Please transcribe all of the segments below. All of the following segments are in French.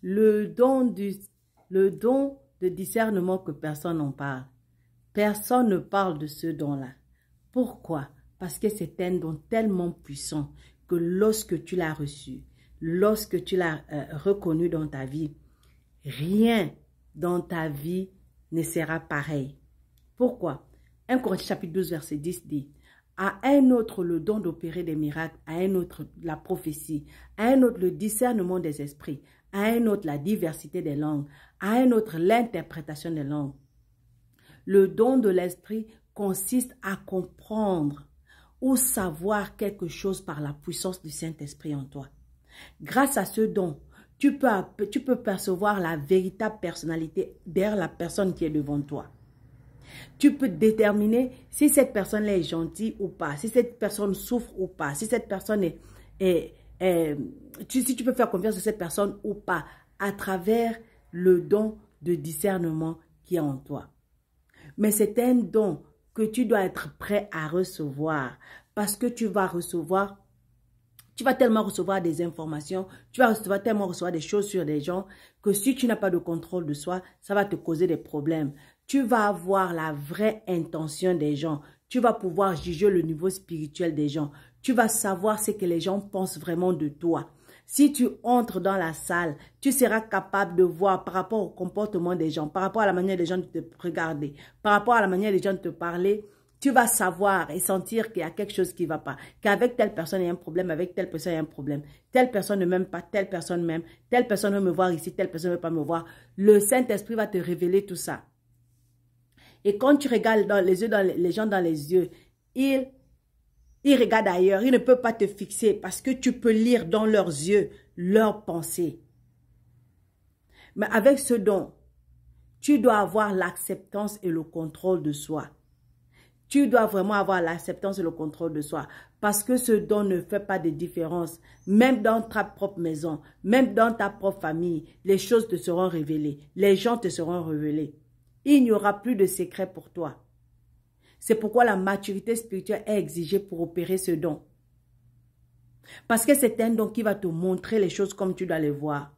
le don de discernement que personne n'en parle. Personne ne parle de ce don-là. Pourquoi? Parce que c'est un don tellement puissant que lorsque tu l'as reçu, lorsque tu l'as reconnu dans ta vie, rien dans ta vie ne sera pareil. Pourquoi? 1 Corinthiens chapitre 12 verset 10 dit: à un autre le don d'opérer des miracles, à un autre la prophétie, à un autre le discernement des esprits, à un autre la diversité des langues, à un autre l'interprétation des langues. Le don de l'esprit consiste à comprendre ou savoir quelque chose par la puissance du Saint-Esprit en toi. Grâce à ce don, tu peux percevoir la véritable personnalité derrière la personne qui est devant toi. Tu peux déterminer si cette personne est gentille ou pas, si cette personne souffre ou pas, si cette personne si tu peux faire confiance à cette personne ou pas, à travers le don de discernement qui est en toi. Mais c'est un don que tu dois être prêt à recevoir, parce que tu vas tellement recevoir des informations, tu vas tellement recevoir des choses sur des gens, que si tu n'as pas de contrôle de soi, ça va te causer des problèmes. Tu vas avoir la vraie intention des gens. Tu vas pouvoir juger le niveau spirituel des gens. Tu vas savoir ce que les gens pensent vraiment de toi. Si tu entres dans la salle, tu seras capable de voir par rapport au comportement des gens, par rapport à la manière des gens de te regarder, par rapport à la manière des gens de te parler. Tu vas savoir et sentir qu'il y a quelque chose qui ne va pas. Qu'avec telle personne, il y a un problème, avec telle personne, il y a un problème. Telle personne ne m'aime pas, telle personne m'aime, telle personne veut me voir ici, telle personne ne veut pas me voir. Le Saint-Esprit va te révéler tout ça. Et quand tu regardes les gens dans les yeux, ils regardent ailleurs. Ils ne peuvent pas te fixer parce que tu peux lire dans leurs yeux leurs pensées. Mais avec ce don, tu dois avoir l'acceptance et le contrôle de soi. Tu dois vraiment avoir l'acceptance et le contrôle de soi. Parce que ce don ne fait pas de différence. Même dans ta propre maison, même dans ta propre famille, les choses te seront révélées. Les gens te seront révélés. Il n'y aura plus de secret pour toi. C'est pourquoi la maturité spirituelle est exigée pour opérer ce don. Parce que c'est un don qui va te montrer les choses comme tu dois les voir.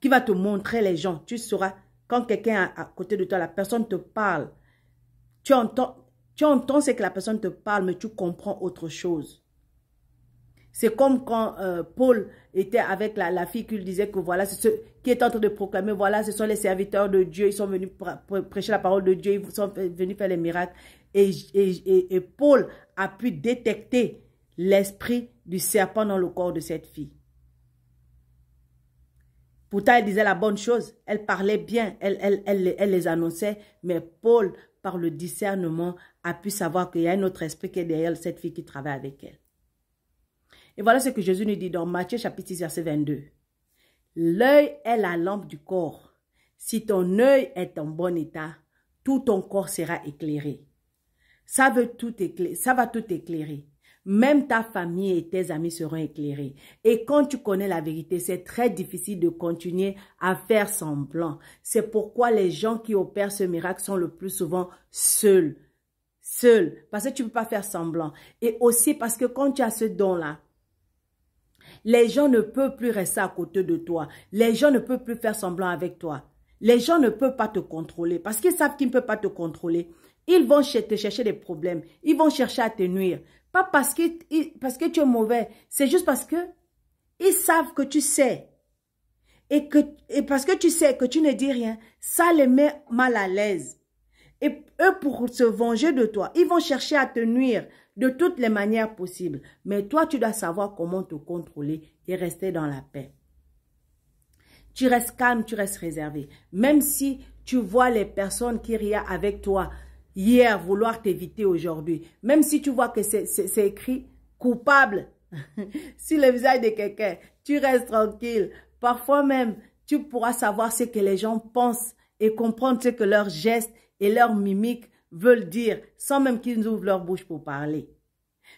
Qui va te montrer les gens. Tu sauras, quand quelqu'un est à côté de toi, la personne te parle. Tu entends ce que la personne te parle, mais tu comprends autre chose. C'est comme quand Paul était avec la fille qui lui disait que voilà, c'est ceux qui est en train de proclamer, voilà, ce sont les serviteurs de Dieu, ils sont venus prêcher la parole de Dieu, ils sont venus faire les miracles. Et Paul a pu détecter l'esprit du serpent dans le corps de cette fille. Pourtant, elle disait la bonne chose, elle parlait bien, elle les annonçait, mais Paul, par le discernement, a pu savoir qu'il y a un autre esprit qui est derrière cette fille qui travaille avec elle. Et voilà ce que Jésus nous dit dans Matthieu chapitre 6, verset 22. L'œil est la lampe du corps. Si ton œil est en bon état, tout ton corps sera éclairé. Ça va tout éclairer. Même ta famille et tes amis seront éclairés. Et quand tu connais la vérité, c'est très difficile de continuer à faire semblant. C'est pourquoi les gens qui opèrent ce miracle sont le plus souvent seuls. Parce que tu ne peux pas faire semblant. Et aussi parce que quand tu as ce don-là, les gens ne peuvent plus rester à côté de toi. Les gens ne peuvent plus faire semblant avec toi. Les gens ne peuvent pas te contrôler. Parce qu'ils savent qu'ils ne peuvent pas te contrôler. Ils vont te chercher des problèmes. Ils vont chercher à te nuire. Pas parce que tu es mauvais. C'est juste parce que ils savent que tu sais. Et parce que tu sais que tu ne dis rien, ça les met mal à l'aise. Et eux, pour se venger de toi, ils vont chercher à te nuire de toutes les manières possibles. Mais toi, tu dois savoir comment te contrôler et rester dans la paix. Tu restes calme, tu restes réservé. Même si tu vois les personnes qui rient avec toi hier vouloir t'éviter aujourd'hui. Même si tu vois que c'est écrit coupable sur le visage de quelqu'un, tu restes tranquille. Parfois même, tu pourras savoir ce que les gens pensent et comprendre ce que leurs gestes et leurs mimiques veulent dire, sans même qu'ils ouvrent leur bouche pour parler.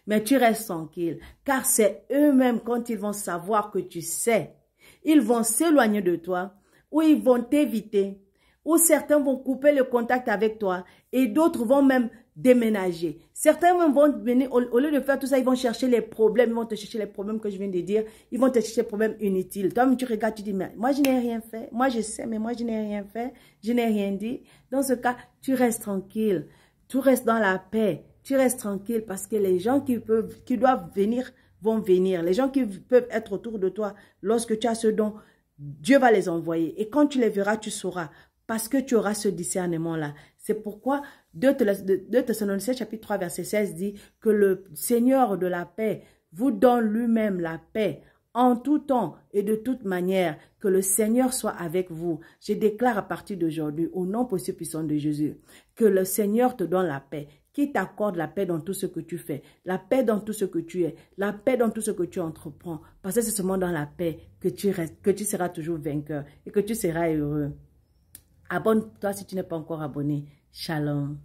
Mais tu restes tranquille, car c'est eux-mêmes quand ils vont savoir que tu sais, ils vont s'éloigner de toi, ou ils vont t'éviter, ou certains vont couper le contact avec toi, et d'autres vont même déménager. Certains même vont venir, au lieu de faire tout ça, ils vont chercher les problèmes, ils vont te chercher les problèmes que je viens de dire, ils vont te chercher les problèmes inutiles. Toi, tu regardes, tu dis, mais moi, je n'ai rien fait. Moi, je sais, mais moi, je n'ai rien fait. Je n'ai rien dit. Dans ce cas, tu restes tranquille. Tu restes dans la paix. Tu restes tranquille parce que les gens qui doivent venir vont venir. Les gens qui peuvent être autour de toi, lorsque tu as ce don, Dieu va les envoyer. Et quand tu les verras, tu sauras. Parce que tu auras ce discernement-là. C'est pourquoi 2 Thessaloniciens chapitre 3 verset 16 dit que le Seigneur de la paix vous donne lui-même la paix en tout temps et de toute manière. Que le Seigneur soit avec vous. Je déclare à partir d'aujourd'hui, au nom possible puissant de Jésus, que le Seigneur te donne la paix. Qui t'accorde la paix dans tout ce que tu fais, la paix dans tout ce que tu es, la paix dans tout ce que tu entreprends. Parce que c'est seulement dans la paix que tu seras toujours vainqueur et que tu seras heureux. Abonne-toi si tu n'es pas encore abonné. Shalom.